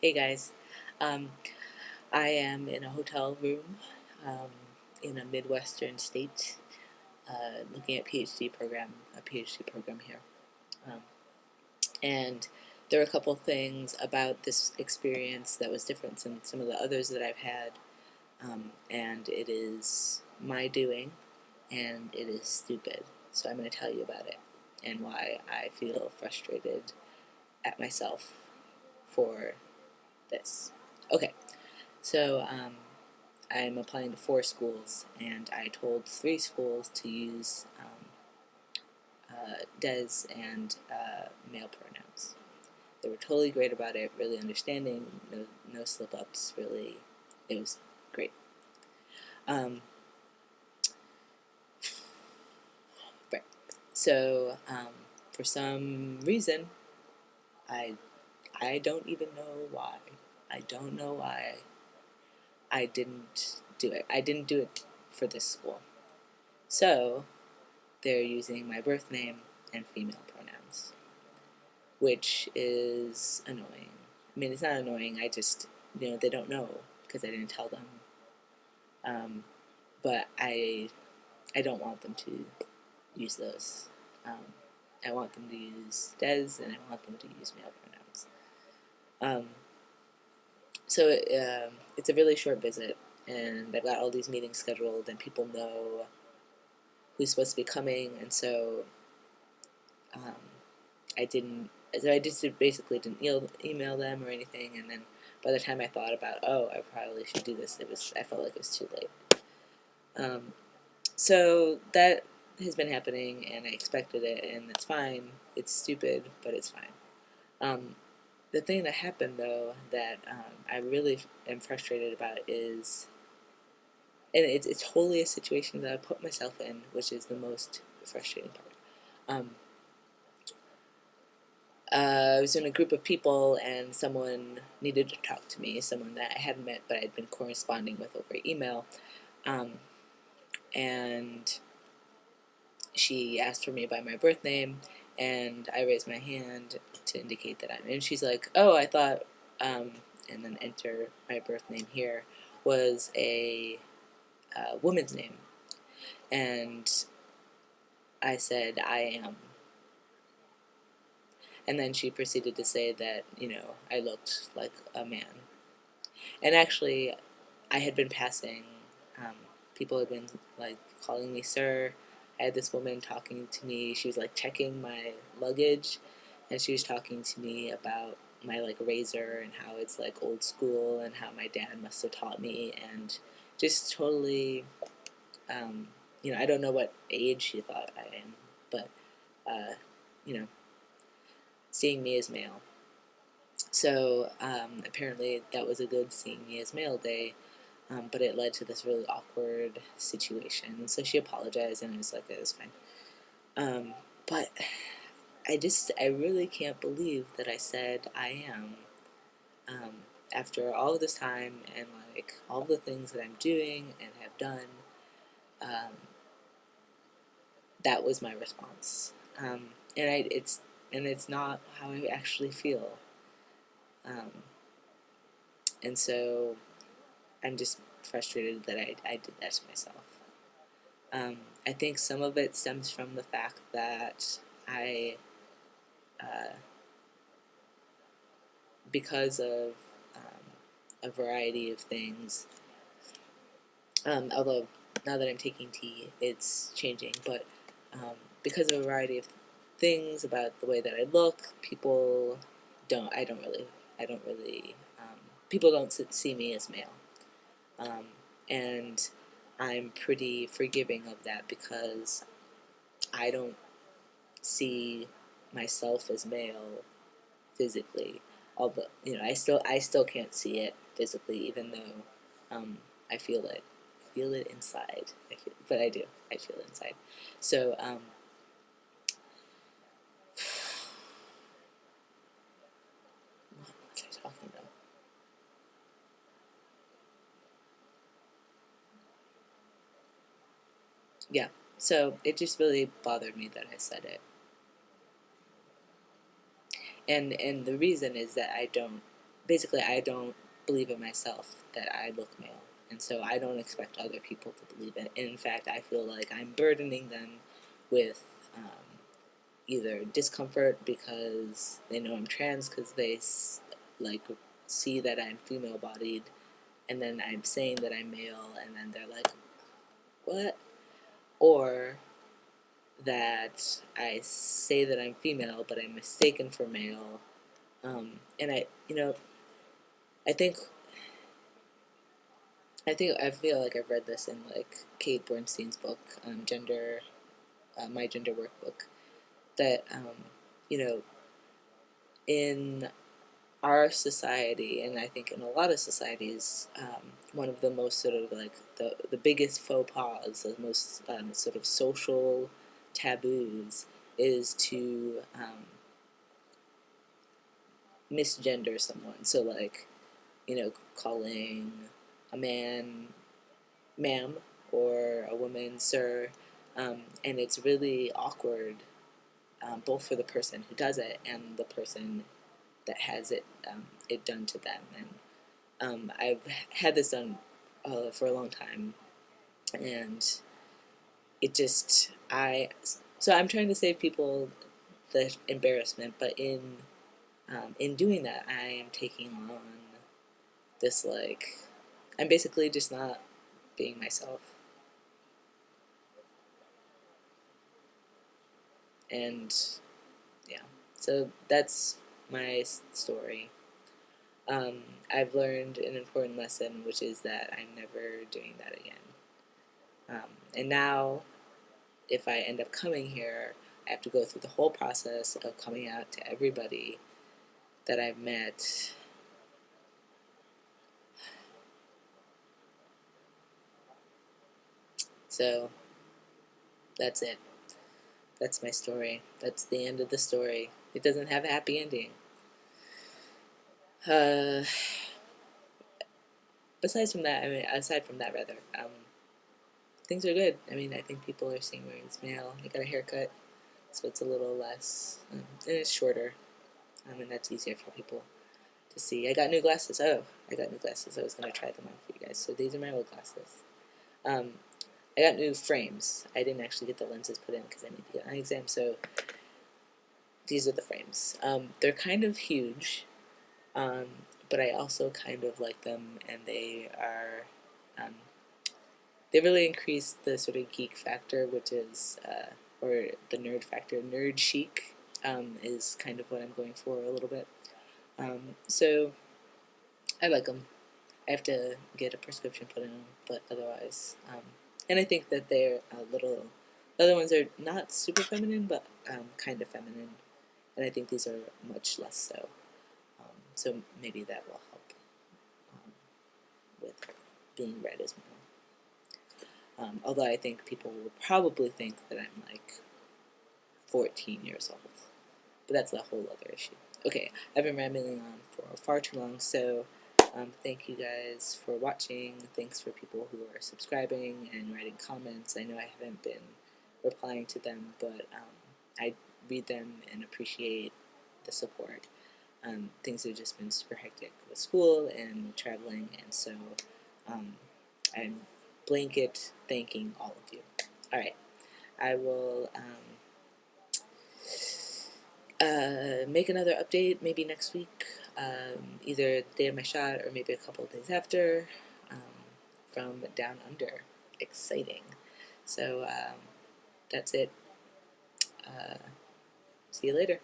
Hey guys, um, I am in a hotel room um, in a Midwestern state, looking at a PhD program here, um, and there are a couple things about this experience that was different than some of the others that I've had, and it is my doing, and it is stupid. So I'm going to tell you about it and why I feel frustrated at myself for this. Okay, so I'm applying to 4 schools, and I told 3 schools to use des and male pronouns. They were totally great about it, really understanding, no slip ups, really. It was great. Um, right. So, for some reason, I, I don't even know why. I don't know why I didn't do it. I didn't do it for this school. So, they're using my birth name and female pronouns, which is annoying. I mean, it's not annoying. I just, they don't know because I didn't tell them. But I don't want them to use those. I want them to use des, and I want them to use male pronouns. So it's a really short visit, and I've got all these meetings scheduled, and people know who's supposed to be coming, and so um, I didn't. So I just basically didn't email them or anything, and then by the time I thought about, oh, I probably should do this, I felt like it was too late. Um, so that has been happening, and I expected it, and it's fine. It's stupid, but it's fine. Um, the thing that happened, though, that I really am frustrated about is, and it's totally a situation that I put myself in, which is the most frustrating part. I was in a group of people, and someone needed to talk to me, someone that I hadn't met but I'd been corresponding with over email. Um, and she asked for me by my birth name, and I raised my hand to indicate that and she's like, oh, I thought, and then enter my birth name here, was a woman's name. And I said, I am. And then she proceeded to say that, I looked like a man. And actually, I had been passing, people had been, like, calling me sir. I had this woman talking to me. She was, like, checking my luggage, and she was talking to me about my, like, razor and how it's, like, old school and how my dad must have taught me, and just totally, I don't know what age she thought I am, but, you know, seeing me as male. So apparently that was a good seeing me as male day, but it led to this really awkward situation. And so she apologized, and I was like, it was fine. But I really can't believe that I said I am. After all of this time and like all the things that I'm doing and have done, um, that was my response. And it's not how I actually feel. Um, and so I'm just frustrated that I did that to myself. I think some of it stems from the fact that uh, because of a variety of things, although now that I'm taking tea, it's changing, but because of a variety of things about the way that I look, I don't really, people don't see me as male. And I'm pretty forgiving of that because I don't see myself as male physically. Although I still can't see it physically, even though I feel it. I feel it inside. But I do. I feel it inside. So what was I talking about? Yeah. So it just really bothered me that I said it. And the reason is that I don't basically I don't believe in myself that I look male, and so I don't expect other people to believe it. In fact, I feel like I'm burdening them with either discomfort because they know I'm trans, because they like see that I'm female bodied, and then I'm saying that I'm male, and then they're like, "What?" Or that I say that I'm female, but I'm mistaken for male. And I think I feel like I've read this in like Kate Bernstein's book, Gender, My Gender Workbook, that you know, in our society, and I think in a lot of societies, one of the most sort of like the biggest faux pas, the most sort of social taboos, is to misgender someone. So like, calling a man ma'am or a woman sir, and it's really awkward, both for the person who does it and the person that has it done to them. And I've had this done for a long time, and it just I'm trying to save people the embarrassment, but in doing that, I am taking on this like I'm basically just not being myself, and yeah, so that's my story. I've learned an important lesson, which is that I'm never doing that again. And now, if I end up coming here, I have to go through the whole process of coming out to everybody that I've met. So that's it. That's my story. That's the end of the story. It doesn't have a happy ending. Uh, aside from that, rather, things are good. I mean, I think people are seeing where it's male. I got a haircut, so it's a little less, and it's shorter, and that's easier for people to see. I got new glasses. Oh, I got new glasses. I was going to try them on for you guys. So these are my old glasses. I got new frames. I didn't actually get the lenses put in because I need to get an eye exam, so these are the frames. They're kind of huge, but I also kind of like them, and they really increase the sort of geek factor, which is, or the nerd factor. Nerd chic is kind of what I'm going for a little bit. So I like them. I have to get a prescription put in them, but otherwise, and I think that they're a little. The other ones are not super feminine, but kind of feminine, and I think these are much less so. So maybe that will help with being read as well. Although I think people will probably think that I'm like 14 years old, but that's a whole other issue. Okay, I've been rambling on for far too long, so thank you guys for watching. Thanks for people who are subscribing and writing comments. I know I haven't been replying to them, but I read them and appreciate the support. Things have just been super hectic with school and traveling, and so I'm blanket thanking all of you. All right, I will make another update maybe next week, either the day of my shot or maybe a couple of days after, from Down Under. Exciting. So that's it. See you later.